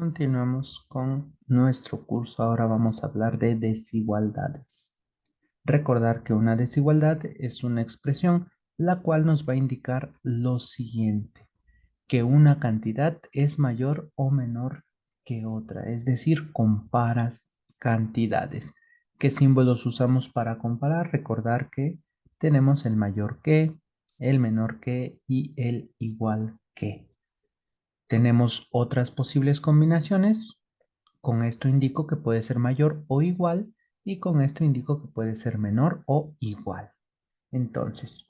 Continuamos con nuestro curso. Ahora vamos a hablar de desigualdades. Recordar que una desigualdad es una expresión la cual nos va a indicar lo siguiente, que una cantidad es mayor o menor que otra, es decir, comparas cantidades. ¿Qué símbolos usamos para comparar? Recordar que tenemos el mayor que, el menor que y el igual que. Tenemos otras posibles combinaciones. Con esto indico que puede ser mayor o igual y con esto indico que puede ser menor o igual. Entonces,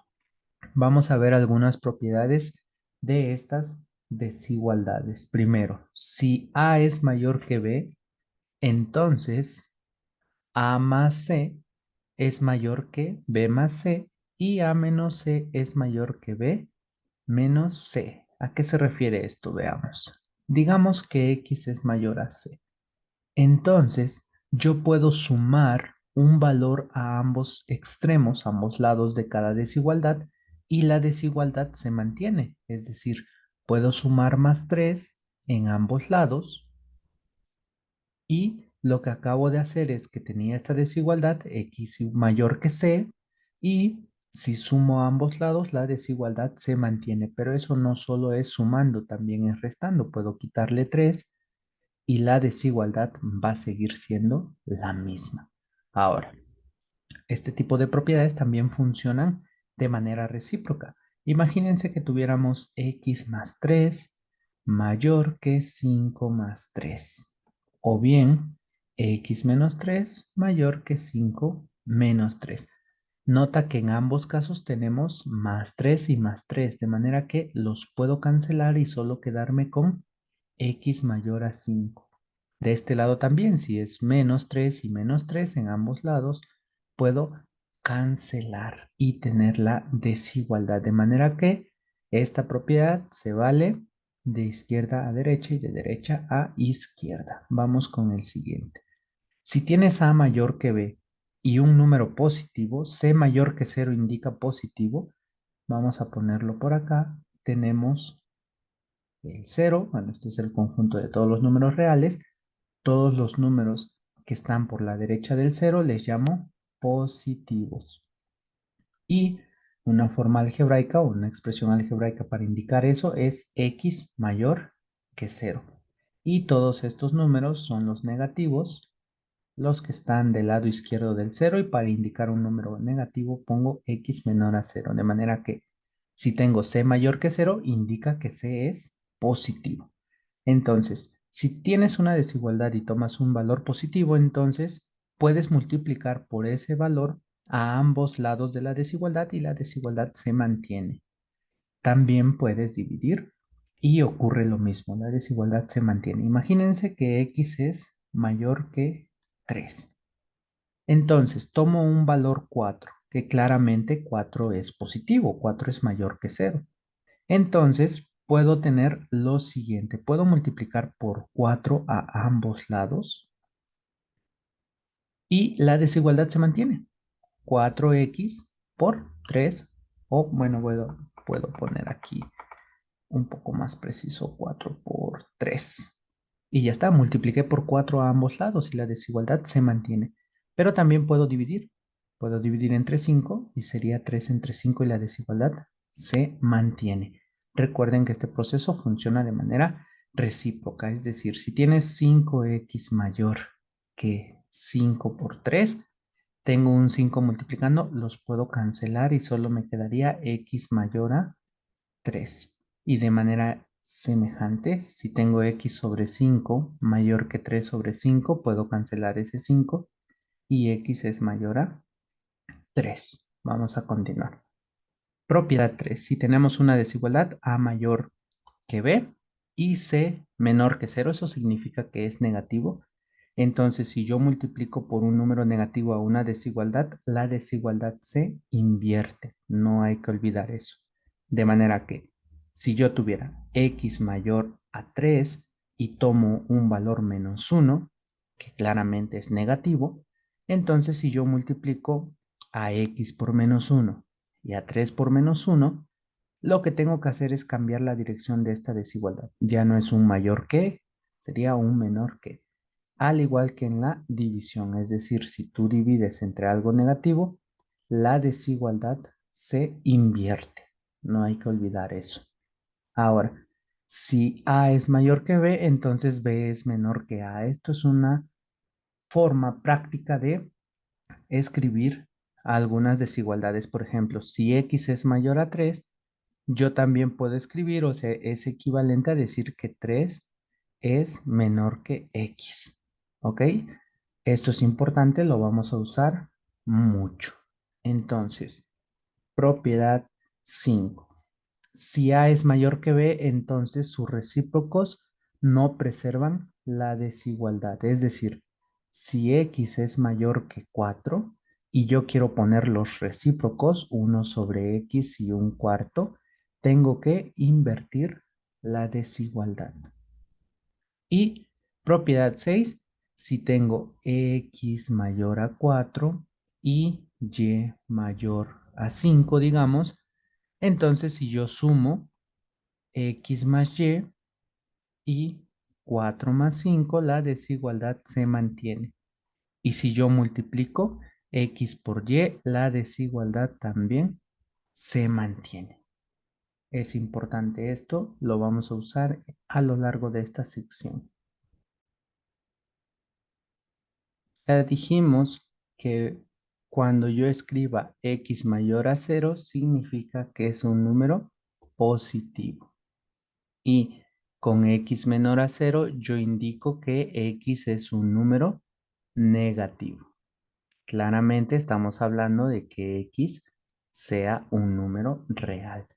vamos a ver algunas propiedades de estas desigualdades. Primero, si A es mayor que B, entonces A más C es mayor que B más C y A menos C es mayor que B menos C. ¿A qué se refiere esto? Veamos. Digamos que X es mayor a C. Entonces, yo puedo sumar un valor a ambos extremos, ambos lados de cada desigualdad, y la desigualdad se mantiene. Es decir, puedo sumar más 3 en ambos lados y lo que acabo de hacer es que tenía esta desigualdad X mayor que C y si sumo a ambos lados la desigualdad se mantiene. Pero eso no solo es sumando, también es restando. Puedo quitarle 3 y la desigualdad va a seguir siendo la misma. Ahora, este tipo de propiedades también funcionan de manera recíproca. Imagínense que tuviéramos x más 3 mayor que 5 más 3. O bien, x menos 3 mayor que 5 menos 3. Nota que en ambos casos tenemos más 3 y más 3, de manera que los puedo cancelar y solo quedarme con x mayor a 5. De este lado también, si es menos 3 y menos 3 en ambos lados, puedo cancelar y tener la desigualdad. De manera que esta propiedad se vale de izquierda a derecha y de derecha a izquierda. Vamos con el siguiente. Si tienes A mayor que B y un número positivo, C mayor que 0 indica positivo. Vamos a ponerlo por acá. Tenemos el 0, bueno, este es el conjunto de todos los números reales. Todos los números que están por la derecha del 0 les llamo positivos. Y una forma algebraica o una expresión algebraica para indicar eso es x mayor que 0. Y todos estos números son los negativos, los que están del lado izquierdo del 0, y para indicar un número negativo pongo x menor a 0. De manera que si tengo c mayor que 0, indica que c es positivo. Entonces, si tienes una desigualdad y tomas un valor positivo, entonces puedes multiplicar por ese valor a ambos lados de la desigualdad y la desigualdad se mantiene. También puedes dividir y ocurre lo mismo, la desigualdad se mantiene. Imagínense que x es mayor que 3. Entonces tomo un valor 4, que claramente 4 es positivo, 4 es mayor que 0. Entonces, puedo tener lo siguiente. Puedo multiplicar por 4 a ambos lados y la desigualdad se mantiene. 4x por 3, o bueno, puedo poner aquí un poco más preciso, 4 por 3. Y ya está, multipliqué por 4 a ambos lados y la desigualdad se mantiene. Pero también puedo dividir. Puedo dividir entre 5 y sería 3 entre 5 y la desigualdad se mantiene. Recuerden que este proceso funciona de manera recíproca, es decir, si tienes 5x mayor que 5 por 3, tengo un 5 multiplicando, los puedo cancelar y solo me quedaría x mayor a 3. Y de manera semejante, si tengo x sobre 5 mayor que 3 sobre 5, puedo cancelar ese 5 y x es mayor a 3. Vamos a continuar. Propiedad 3. Si tenemos una desigualdad A mayor que B y C menor que 0, eso significa que es negativo. Entonces, si yo multiplico por un número negativo a una desigualdad, la desigualdad se invierte. No hay que olvidar eso. De manera que si yo tuviera x mayor a 3 y tomo un valor menos 1, que claramente es negativo, entonces si yo multiplico a x por menos 1 y a 3 por menos 1, lo que tengo que hacer es cambiar la dirección de esta desigualdad. Ya no es un mayor que, Sería un menor que. Al igual que en la división, es decir, si tú divides entre algo negativo, la desigualdad se invierte. No hay que olvidar eso. Ahora, si A es mayor que B, entonces B es menor que A. Esto es una forma práctica de escribir algunas desigualdades. Por ejemplo, si X es mayor a 3, yo también puedo escribir, o sea, es equivalente a decir que 3 es menor que X. ¿Ok? Esto es importante, lo vamos a usar mucho. Entonces, propiedad 5. Si A es mayor que B, entonces sus recíprocos no preservan la desigualdad. Es decir, si X es mayor que 4 y yo quiero poner los recíprocos, 1 sobre X y un cuarto, tengo que invertir la desigualdad. Y propiedad 6, si tengo X mayor a 4 y Y mayor a 5, digamos, entonces si yo sumo X más y 4 más 5, la desigualdad se mantiene. Y si yo multiplico X por Y, la desigualdad también se mantiene. Es importante esto, lo vamos a usar a lo largo de esta sección. Ya dijimos que cuando yo escriba X mayor a 0, significa que es un número positivo. Y con X menor a 0, yo indico que X es un número negativo. Claramente estamos hablando de que X sea un número real.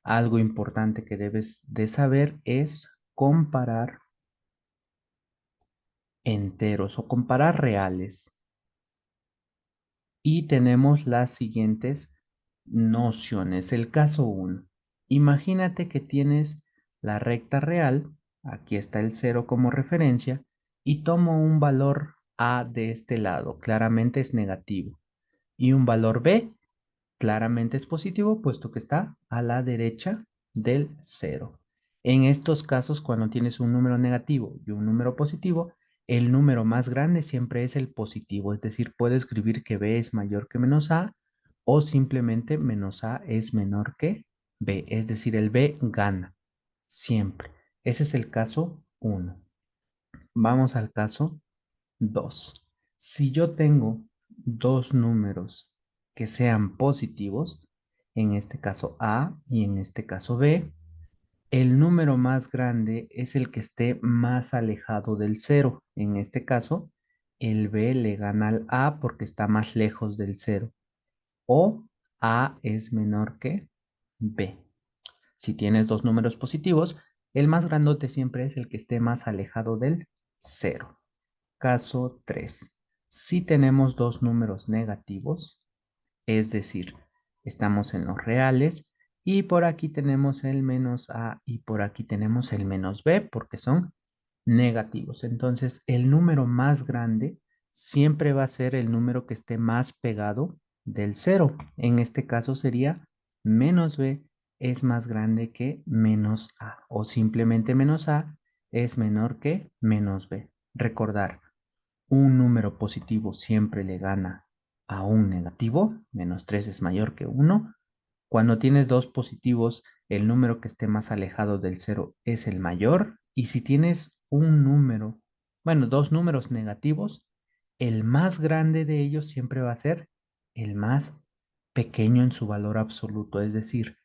Algo importante que debes de saber es comparar enteros o comparar reales. Y tenemos las siguientes nociones. El caso 1. Imagínate que tienes la recta real, aquí está el 0 como referencia, y tomo un valor A de este lado, claramente es negativo, y un valor B, claramente es positivo, puesto que está a la derecha del 0. En estos casos, cuando tienes un número negativo y un número positivo, el número más grande siempre es el positivo, es decir, puedo escribir que B es mayor que menos A o simplemente menos A es menor que B, es decir, el B gana siempre. Ese es el caso 1. Vamos al caso 2. Si yo tengo dos números que sean positivos, en este caso A y en este caso B, el número más grande es el que esté más alejado del cero. En este caso, el B le gana al A porque está más lejos del cero. O A es menor que B. Si tienes dos números positivos, el más grandote siempre es el que esté más alejado del cero. Caso 3. Si tenemos dos números negativos, es decir, estamos en los reales y por aquí tenemos el menos A y por aquí tenemos el menos B porque son negativos. Entonces, el número más grande siempre va a ser el número que esté más pegado del cero. En este caso sería menos B es más grande que menos A o simplemente menos A es menor que menos B. Recordar, un número positivo siempre le gana a un negativo, menos 3 es mayor que 1. Cuando tienes dos positivos, el número que esté más alejado del cero es el mayor. Y si tienes un número, bueno, dos números negativos, el más grande de ellos siempre va a ser el más pequeño en su valor absoluto. Es decir,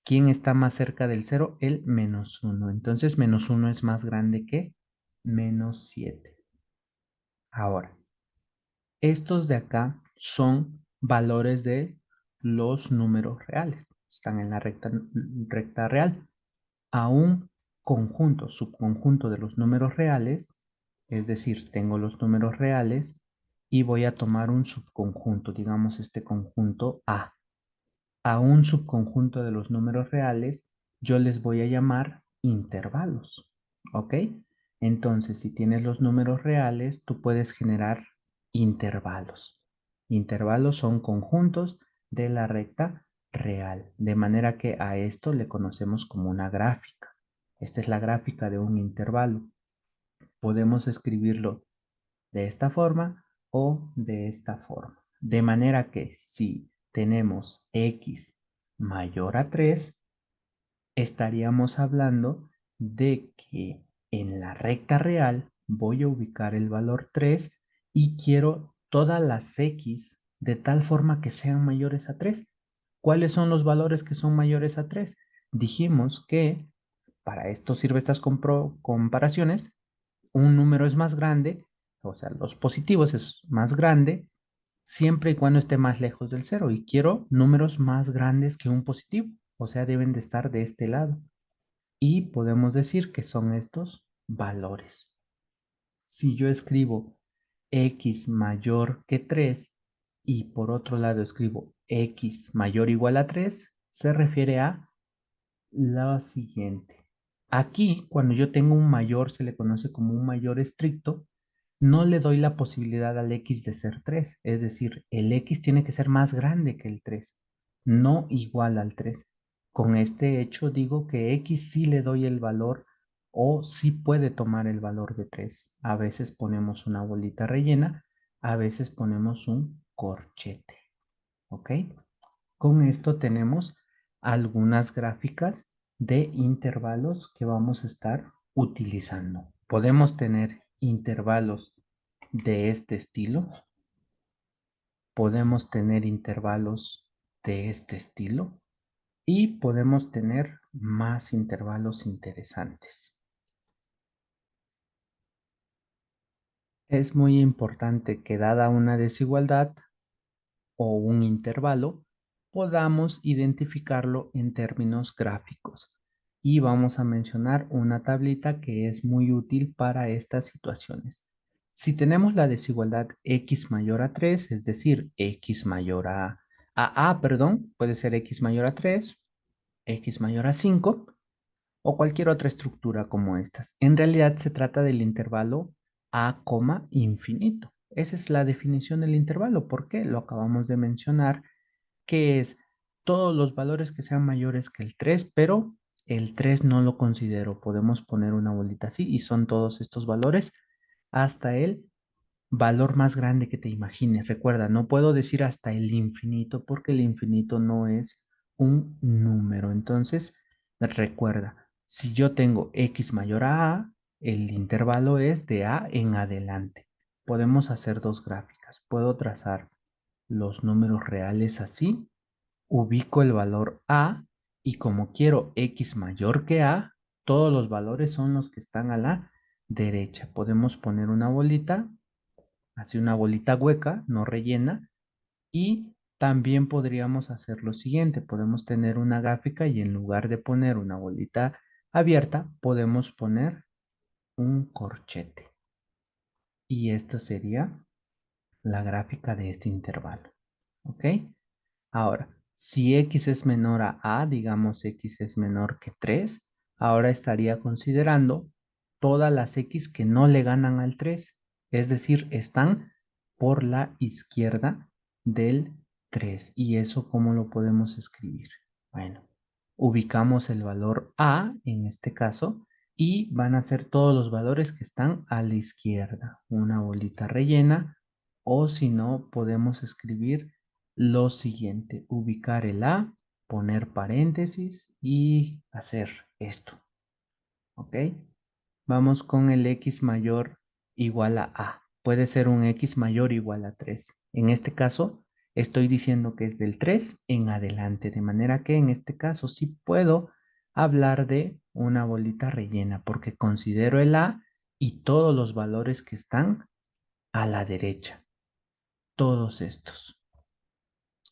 ¿quién está más cerca del cero? El menos 1. Entonces, menos 1 es más grande que menos 7. Ahora, estos de acá son valores de los números reales. Están en la recta real. A un conjunto, subconjunto de los números reales, es decir, tengo los números reales y voy a tomar un subconjunto, digamos este conjunto A. A un subconjunto de los números reales, yo les voy a llamar intervalos. ¿Ok? Entonces, si tienes los números reales, tú puedes generar intervalos. Intervalos son conjuntos de la recta real, de manera que a esto le conocemos como una gráfica. Esta es la gráfica de un intervalo. Podemos escribirlo de esta forma o de esta forma. De manera que si tenemos x mayor a 3, estaríamos hablando de que en la recta real voy a ubicar el valor 3 y quiero todas las x de tal forma que sean mayores a 3. ¿Cuáles son los valores que son mayores a 3? Dijimos que para esto sirven estas comparaciones. Un número es más grande, o sea, los positivos es más grande siempre y cuando esté más lejos del cero. Y quiero números más grandes que un positivo, o sea, deben de estar de este lado. Y podemos decir que son estos valores. Si yo escribo x mayor que 3 y por otro lado escribo x mayor o igual a 3, se refiere a lo siguiente. Aquí, cuando yo tengo un mayor, se le conoce como un mayor estricto, no le doy la posibilidad al x de ser 3. Es decir, el x tiene que ser más grande que el 3, no igual al 3. Con este hecho digo que x sí le doy el valor o sí puede tomar el valor de 3. A veces ponemos una bolita rellena, a veces ponemos un corchete. ¿Ok? Con esto tenemos algunas gráficas de intervalos que vamos a estar utilizando. Podemos tener intervalos de este estilo. Podemos tener intervalos de este estilo. Y podemos tener más intervalos interesantes. Es muy importante que dada una desigualdad o un intervalo, podamos identificarlo en términos gráficos. Y vamos a mencionar una tablita que es muy útil para estas situaciones. Si tenemos la desigualdad x mayor a 3, es decir, x mayor a perdón, puede ser x mayor a 3, x mayor a 5 o cualquier otra estructura como estas. En realidad se trata del intervalo a, infinito. Esa es la definición del intervalo. ¿Por qué? Lo acabamos de mencionar, que es todos los valores que sean mayores que el 3, pero el 3 no lo considero. Podemos poner una bolita así y son todos estos valores hasta el valor más grande que te imagines. Recuerda, no puedo decir hasta el infinito porque el infinito no es un número. Entonces, recuerda, si yo tengo x mayor a, el intervalo es de a en adelante. Podemos hacer dos gráficas. Puedo trazar los números reales así, ubico el valor a y como quiero x mayor que a, todos los valores son los que están a la derecha. Podemos poner una bolita, así una bolita hueca, no rellena, y también podríamos hacer lo siguiente, podemos tener una gráfica y en lugar de poner una bolita abierta, podemos poner un corchete. Y esto sería la gráfica de este intervalo. ¿Ok? Ahora, si x es menor a, digamos x es menor que 3, ahora estaría considerando todas las x que no le ganan al 3, es decir, están por la izquierda del 3. ¿Y eso cómo lo podemos escribir? Bueno, ubicamos el valor a en este caso y van a ser todos los valores que están a la izquierda. Una bolita rellena o si no, podemos escribir lo siguiente, ubicar el A, poner paréntesis y hacer esto. ¿Ok? Vamos con el x mayor igual a. Puede ser un x mayor igual a 3. En este caso, estoy diciendo que es del 3 en adelante, de manera que en este caso sí puedo hablar de una bolita rellena porque considero el a y todos los valores que están a la derecha. Todos estos.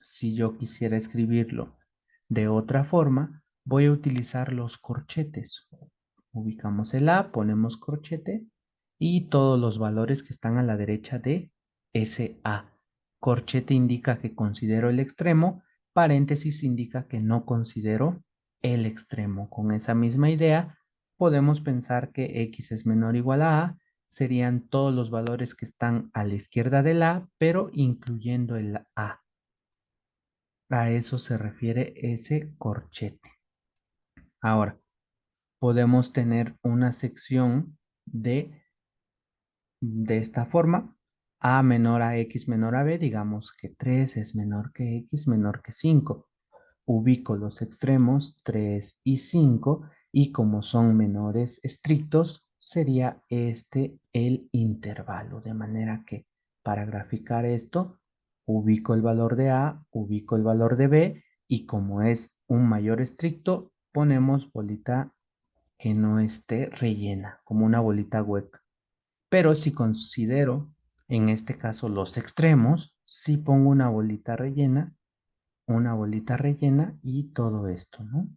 Si yo quisiera escribirlo de otra forma, voy a utilizar los corchetes. Ubicamos el A, ponemos corchete y todos los valores que están a la derecha de ese A. Corchete indica que considero el extremo, paréntesis indica que no considero el extremo. Con esa misma idea, podemos pensar que X es menor o igual a serían todos los valores que están a la izquierda del A, pero incluyendo el A. A eso se refiere ese corchete. Ahora, podemos tener una sección de de esta forma. A menor a X menor a B, digamos que 3 es menor que X menor que 5. Ubico los extremos 3 y 5 y como son menores estrictos, sería este el intervalo. De manera que para graficar esto, ubico el valor de A, ubico el valor de B y como es un mayor estricto, ponemos bolita que no esté rellena, como una bolita hueca. Pero si considero en este caso los extremos, si pongo una bolita rellena y todo esto, ¿no?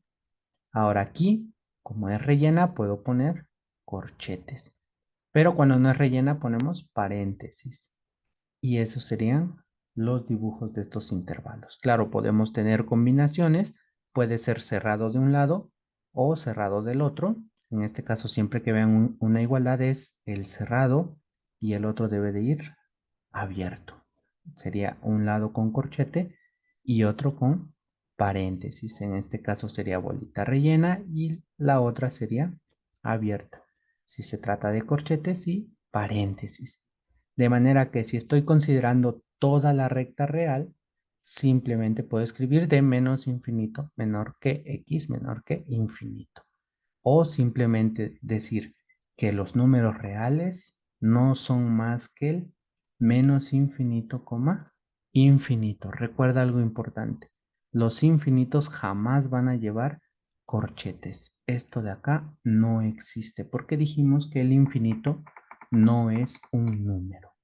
Ahora aquí, como es rellena, puedo poner corchetes. Pero cuando no es rellena, ponemos paréntesis. Y esos serían los dibujos de estos intervalos. Claro, podemos tener combinaciones. Puede ser cerrado de un lado o cerrado del otro. En este caso, siempre que vean una igualdad es el cerrado y el otro debe de ir abierto. Sería un lado con corchete y otro con paréntesis. En este caso sería bolita rellena y la otra sería abierta. Si se trata de corchetes y paréntesis. De manera que si estoy considerando toda la recta real, simplemente puedo escribir de menos infinito menor que x menor que infinito. O simplemente decir que los números reales no son más que el menos infinito, coma, infinito. Recuerda algo importante. Los infinitos jamás van a llevar corchetes. Esto de acá no existe porque dijimos que el infinito no es un número.